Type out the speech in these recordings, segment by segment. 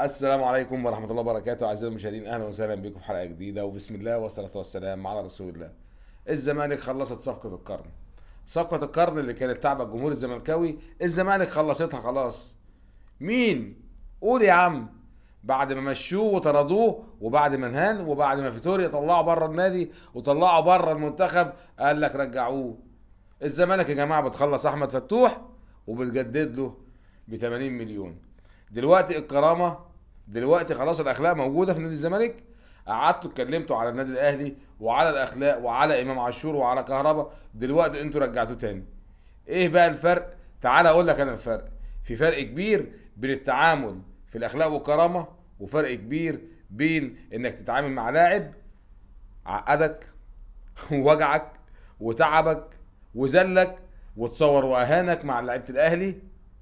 السلام عليكم ورحمة الله وبركاته أعزائي المشاهدين، أهلا وسهلا بكم في حلقة جديدة، وبسم الله والصلاة والسلام على رسول الله. الزمالك خلصت صفقة القرن. صفقة القرن اللي كانت تعب الجمهور الزملكاوي، الزمالك خلصتها خلاص. مين؟ قول يا عم. بعد ما مشوه وطردوه، وبعد ما انهان، وبعد ما فيتوريا طلعوا بره النادي وطلعوا بره المنتخب، قال لك رجعوه. الزمالك يا جماعة بتخلص أحمد فتوح وبتجدد له ب 80 مليون. دلوقتي الكرامه، دلوقتي خلاص الاخلاق موجوده في نادي الزمالك. قعدتوا اتكلمتوا على النادي الاهلي وعلى الاخلاق وعلى امام عاشور وعلى كهربا، دلوقتي انتوا رجعتوه تاني. ايه بقى الفرق؟ تعال اقول لك انا الفرق. في فرق كبير بين التعامل في الاخلاق والكرامه، وفرق كبير بين انك تتعامل مع لاعب عقدك ووجعك وتعبك وذلك وتصور واهانك مع لعيبه الاهلي.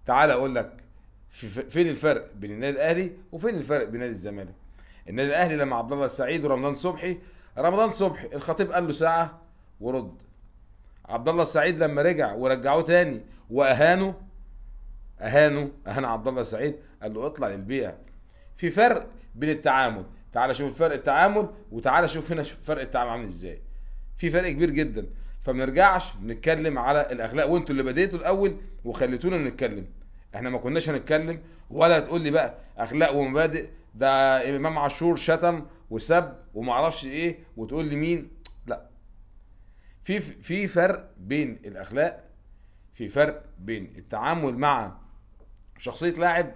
تعال اقول لك فين الفرق بين النادي الاهلي وفين الفرق بين نادي الزمالك. النادي الاهلي لما عبد الله السعيد ورمضان صبحي، رمضان صبحي الخطيب قال له ساعه ورد. عبد الله السعيد لما رجع ورجعوه تاني واهانه، اهان عبد الله السعيد، قال له اطلع للبيع. في فرق بين التعامل. تعال شوف فرق التعامل، وتعال شوف هنا فرق التعامل عامل ازاي. في فرق كبير جدا. فما نرجعش نتكلم على الاخلاق، وانتوا اللي بديتوا الاول وخليتونا نتكلم. احنا ما كناش هنتكلم، ولا تقول لي بقى اخلاق ومبادئ، ده امام عاشور شتم وسب وما اعرفش ايه وتقول لي مين. لا، في فرق بين الاخلاق، في فرق بين التعامل مع شخصيه لاعب.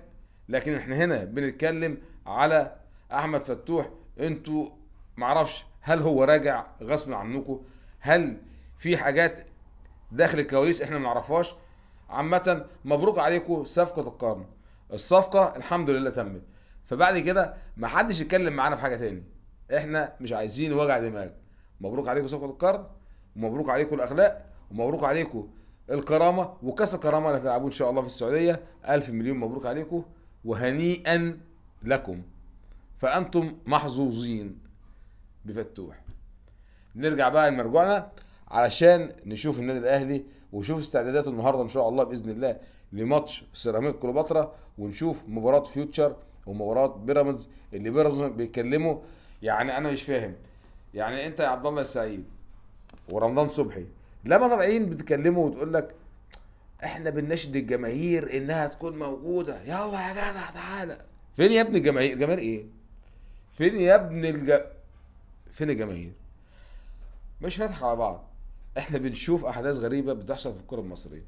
لكن احنا هنا بنتكلم على احمد فتوح. انتوا معرفش هل هو راجع غصب عنكم، هل في حاجات داخل الكواليس احنا ما نعرفهاش. عامة مبروك عليكم صفقة القرن. الصفقة الحمد لله تمت. فبعد كده ما حدش يتكلم معانا في حاجة تاني. احنا مش عايزين وجع دماغ. مبروك عليكم صفقة القرن، ومبروك عليكم الاخلاق، ومبروك عليكم الكرامة وكاس الكرامة اللي هتلعبوه ان شاء الله في السعودية. الف مليون مبروك عليكم وهنيئا لكم، فانتم محظوظين بفتوح. نرجع بقى لمرجوعنا علشان نشوف النادي الاهلي، ونشوف استعداداته النهارده ان شاء الله باذن الله لماتش سيراميك كليوباترا، ونشوف مباراه فيوتشر ومباراه بيراميدز. اللي بيراميدز بيتكلموا، يعني انا مش فاهم. يعني انت يا عبد الله السعيد ورمضان صبحي لما طالعين بتتكلموا وتقول لك احنا بنناشد الجماهير انها تكون موجوده، يلا يا جدع تعالى. فين يا ابني الجماهير؟ جماهير ايه؟ فين يا ابني فين الجماهير؟ مش هنضحك على بعض. احنا بنشوف احداث غريبه بتحصل في الكره المصريه.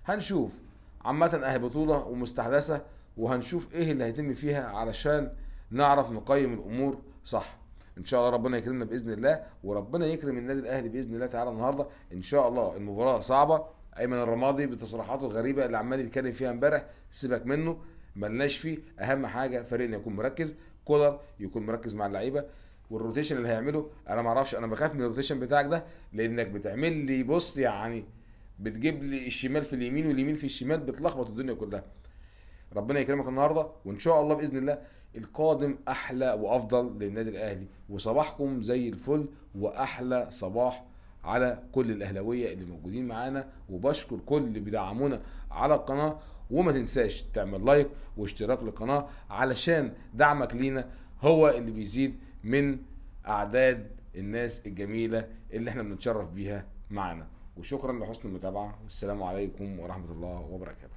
هنشوف. عامه اهي بطوله ومستحدثه، وهنشوف ايه اللي هيتم فيها علشان نعرف نقيم الامور صح. ان شاء الله ربنا يكرمنا باذن الله، وربنا يكرم النادي الاهلي باذن الله تعالى النهارده. ان شاء الله المباراه صعبه. ايمن الرمادي بتصريحاته الغريبه اللي عمال يتكلم فيها امبارح سيبك منه، ملناش فيه. اهم حاجه فريقنا يكون مركز، كولر يكون مركز مع اللعيبه. والروتيشن اللي هيعمله انا ما اعرفش، انا بخاف من الروتيشن بتاعك ده، لانك بتعمل لي بص يعني بتجيب لي الشمال في اليمين واليمين في الشمال، بتلخبط الدنيا كلها. ربنا يكرمك النهارده، وان شاء الله باذن الله القادم احلى وافضل للنادي الاهلي، وصباحكم زي الفل واحلى صباح على كل الاهلاويه اللي موجودين معانا. وبشكر كل اللي بيدعمونا على القناه. وما تنساش تعمل لايك واشتراك للقناه، علشان دعمك لينا هو اللي بيزيد من اعداد الناس الجميله اللي احنا بنتشرف بيها معانا. وشكرا لحسن المتابعه، والسلام عليكم ورحمه الله وبركاته.